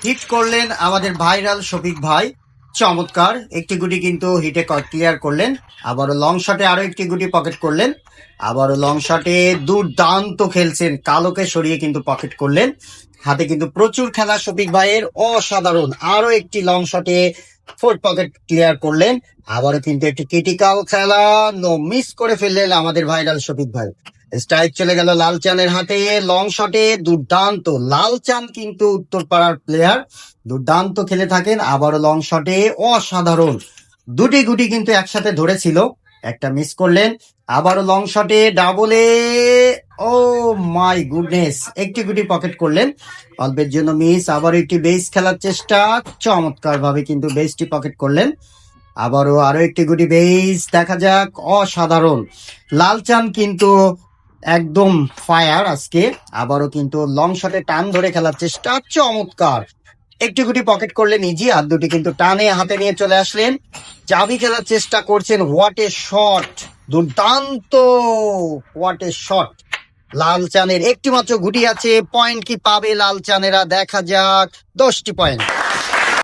Hit করলেন আমাদের viral Shafiq ভাই। চমৎকার একটি গুটি কিন্তু হিটে ক্লিয়ার করলেন। আবারও লং শটে আরো একটি গুটি পকেট করলেন। আবারও লং শটে দুর্দান্ত খেলছেন, কালোকে সরিয়ে কিন্তু পকেট করলেন। হাতে কিন্তু প্রচুর খেলা শফিক ভাইয়ের, অসাধারণ। আরো একটি লং শটে ফোর্থ পকেট ক্লিয়ার করলেন। আবারও কিন্তু একটি ক্রিটিক্যাল খেলা, নো মিস করে ফেললেন আমাদের ভাইরাল শফিক ভাই। স্ট্রাইক চলে গেল লালচানের হাতে। লং শটে দুর্দান্ত, লালচান কিন্তু উত্তরপাড়ার প্লেয়ার, দুর্দান্ত খেলে থাকেন। আবারও লং শটে অসাধারণ, দুটি গুটি কিন্তু একসাথে ধরেছিল, একটা মিস করলেন। আবারও লং শটে ডাবলে, ও মাই গুডনেস, একটি গুটি পকেট করলেন, অল্পের জন্য মিস। আবার একটি বেস খেলার চেষ্টা, চমৎকার ভাবে কিন্তু বেসটি পকেট করলেন। আবারও আরো একটি গুটি বেস, দেখা যাক, অসাধারণ। লালচান কিন্তু একদম ফায়ার আজকে। আবারও কিন্তু লং শটে টান ধরে খেলার চেষ্টা, চমৎকার, একটি গুটি পকেট করলেন ইজি। আর দুটি কিন্তু টানে হাতে নিয়ে চলে আসলেন, চাবি খেলার চেষ্টা করছেন। হোয়াট এ শট, দুর্দান্ত, হোয়াট এ শট। লালচানের একটি মাত্র গুটি আছে, পয়েন্ট কি পাবে লালচানেরা, দেখা যাক। 10টি পয়েন্ট।